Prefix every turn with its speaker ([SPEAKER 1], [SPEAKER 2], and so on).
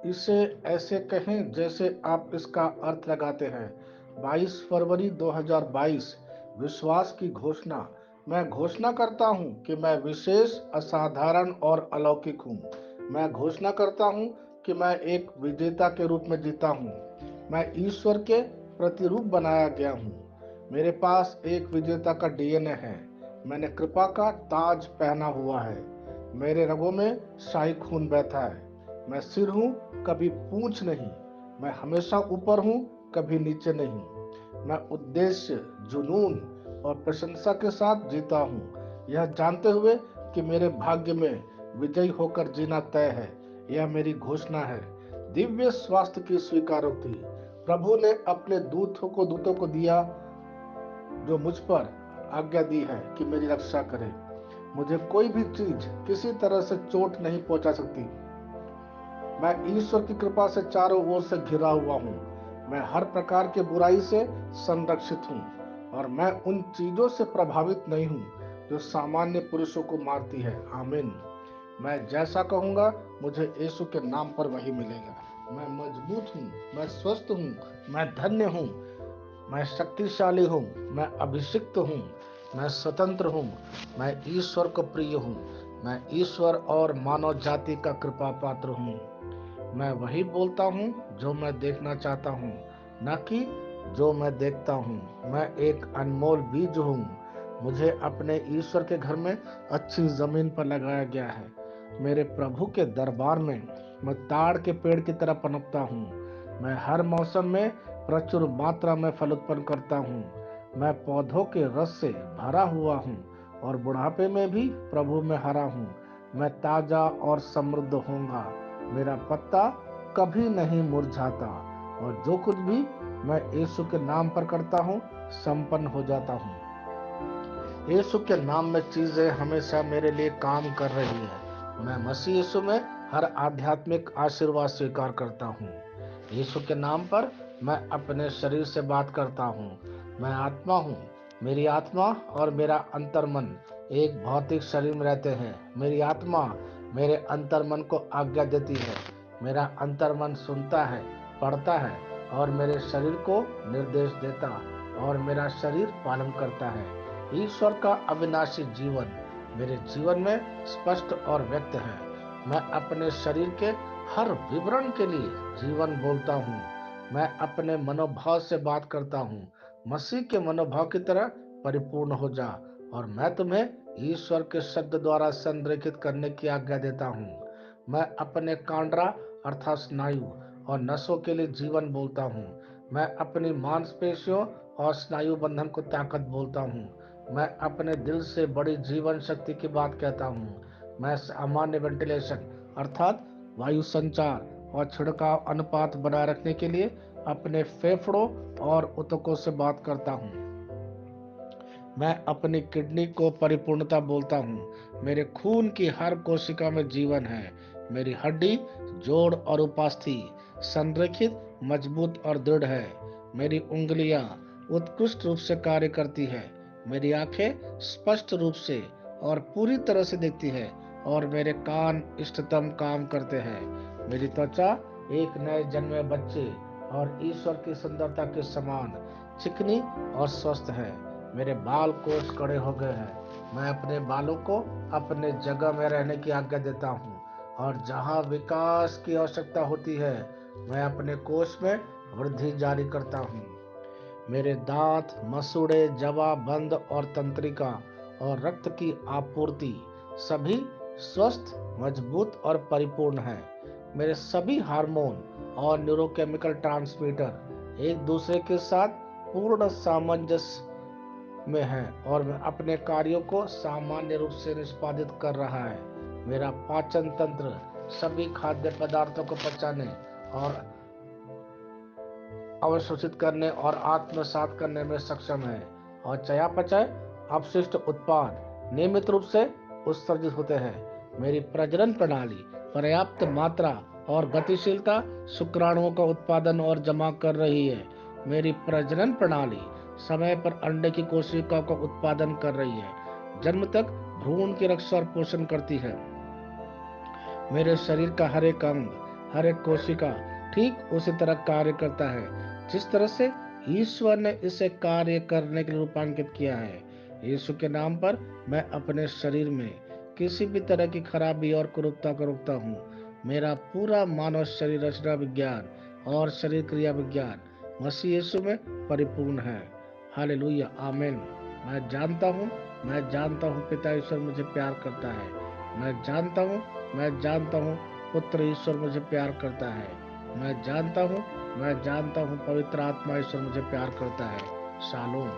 [SPEAKER 1] इसे ऐसे कहें जैसे आप इसका अर्थ लगाते हैं। 22 फरवरी 2022। विश्वास की घोषणा। मैं घोषणा करता हूं कि मैं विशेष, असाधारण और अलौकिक हूं। मैं घोषणा करता हूं कि मैं एक विजेता के रूप में जीता हूं। मैं ईश्वर के प्रतिरूप बनाया गया हूं। मेरे पास एक विजेता का डीएनए है। मैंने कृपा का ताज पहना हुआ है। मेरे रगों में शाही खून बहता है। मैं सिर हूं, कभी पूंछ नहीं। मैं हमेशा ऊपर हूं, कभी नीचे नहीं। मैं उद्देश्य, जुनून और प्रशंसा के साथ जीता हूं, यह जानते हुए कि मेरे भाग्य में विजयी होकर जीना तय है। यह मेरी घोषणा है। दिव्य स्वास्थ्य की स्वीकारोक्ति। प्रभु ने अपने दूतों को दिया जो मुझ पर आज्ञा दी है कि मेरी रक्षा करे। मुझे कोई भी चीज किसी तरह से चोट नहीं पहुंचा सकती। मैं ईश्वर की कृपा से चारों ओर से घिरा हुआ हूँ। मैं हर प्रकार के बुराई से संरक्षित हूँ और मैं उन चीजों से प्रभावित नहीं हूँ जो सामान्य पुरुषों को मारती है। आमीन। मैं जैसा कहूंगा मुझे यीशु के नाम पर वही मिलेगा। मैं मजबूत हूँ, मैं स्वस्थ हूँ, मैं धन्य हूँ, मैं शक्तिशाली हूँ, मैं अभिषिक्त हूँ, मैं स्वतंत्र हूँ, मैं ईश्वर को प्रिय हूँ, मैं ईश्वर और मानव जाति का कृपा पात्र हूँ। मैं वही बोलता हूँ जो मैं देखना चाहता हूँ, न कि जो मैं देखता हूँ। मैं एक अनमोल बीज हूँ। मुझे अपने ईश्वर के घर में अच्छी जमीन पर लगाया गया है। मेरे प्रभु के दरबार में मैं ताड़ के पेड़ की तरह पनपता हूँ। मैं हर मौसम में प्रचुर मात्रा में फल उत्पन्न करता हूँ। मैं पौधों के रस से भरा हुआ हूँ और बुढ़ापे में भी प्रभु में हरा हूँ। मैं ताजा और समृद्ध होऊंगा। मेरा पत्ता कभी नहीं मुरझाता और जो कुछ भी मैं यीशु के नाम पर करता हूँ संपन्न हो जाता हूँ। यीशु के नाम में चीजें हमेशा मेरे लिए काम कर रही है। मैं मसीह यीशु में हर आध्यात्मिक आशीर्वाद स्वीकार करता हूँ। यीशु के नाम पर मैं अपने शरीर से बात करता हूँ। मैं आत्मा हूँ। मेरी आत्मा और मेरा अंतर्मन एक भौतिक शरीर में रहते हैं। मेरी आत्मा मेरे अंतर्मन को आज्ञा देती है। मेरा अंतर्मन सुनता है, पढ़ता है और मेरे शरीर को निर्देश देता और मेरा शरीर पालन करता है। ईश्वर का अविनाशी जीवन मेरे जीवन में स्पष्ट और व्यक्त है। मैं अपने शरीर के हर विवरण के लिए जीवन बोलता हूँ। मैं अपने मनोभाव से बात करता हूँ। मसीह के मनोभाव की तरह परिपूर्ण हो जा और मैं तुम्हें ईश्वर के शब्द द्वारा संरेखित करने की आज्ञा देता हूँ। मैं अपने कांड्रा अर्थात स्नायु और नसों के लिए जीवन बोलता हूँ। मैं अपनी मांसपेशियों और स्नायु बंधन को ताकत बोलता हूँ। मैं अपने दिल से बड़ी जीवन शक्ति की बात कहता हूँ। मैं सामान्य वेंटिलेशन अर्थात वायु संचार और छिड़काव अनुपात बनाए रखने के लिए अपने फेफड़ों और ऊतकों से बात करता हूँ। मैं अपनी किडनी को परिपूर्णता बोलता हूँ। मेरे खून की हर कोशिका में जीवन है। मेरी हड्डी, जोड़ और उपास्थि संरेखित, मजबूत और दृढ़ है। मेरी उंगलियां उत्कृष्ट रूप से कार्य करती है। मेरी आंखें स्पष्ट रूप से और पूरी तरह से दिखती है और मेरे कान इष्टतम काम करते हैं। मेरी त्वचा एक नए जन्मे बच्चे और ईश्वर की सुंदरता के समान चिकनी और स्वस्थ है। मेरे बाल कोस कड़े हो गए हैं। मैं अपने बालों को अपने जगह में रहने की आज्ञा देता हूँ और जहाँ विकास की आवश्यकता होती है मैं अपने कोष में वृद्धि जारी करता हूँ। मेरे दांत, मसूड़े, जवाबंद और तंत्रिका और रक्त की आपूर्ति सभी स्वस्थ, मजबूत और परिपूर्ण है। मेरे सभी हार्मोन और न्यूरोकेमिकल ट्रांसमीटर एक दूसरे के साथ पूर्ण सामंजस्य में है और मैं अपने कार्यों को सामान्य रूप से निष्पादित कर रहा है। मेरा पाचन तंत्र सभी खाद्य पदार्थों को पचाने और अवशोषित करने और आत्मसात करने में सक्षम है और चयापचय अपशिष्ट उत्पाद नियमित रूप से उत्सर्जित होते हैं। मेरी प्रजनन प्रणाली पर्याप्त मात्रा और गतिशीलता शुक्राणुओं का उत्पादन और जमा कर रही है। मेरी प्रजनन प्रणाली समय पर अंडे की कोशिकाओं का उत्पादन कर रही है, जन्म तक भ्रूण की रक्षा और पोषण करती है। मेरे शरीर का हर एक अंग हर एक कोशिका ठीक उसी तरह कार्य करता है जिस तरह से ईश्वर ने इसे कार्य करने के लिए रूपांकित किया है। यीशु के नाम पर मैं अपने शरीर में किसी भी तरह की खराबी और कुरूपता को रोकता हूँ। मेरा पूरा मानव शरीर रचना विज्ञान और शरीर क्रिया विज्ञान मसीह यीशु में परिपूर्ण है। हालेलुया, आमीन। मैं जानता हूँ पिता ईश्वर मुझे प्यार करता है। मैं जानता हूँ पुत्र ईश्वर मुझे प्यार करता है। मैं जानता हूँ पवित्र आत्मा ईश्वर मुझे प्यार करता है। शालोम।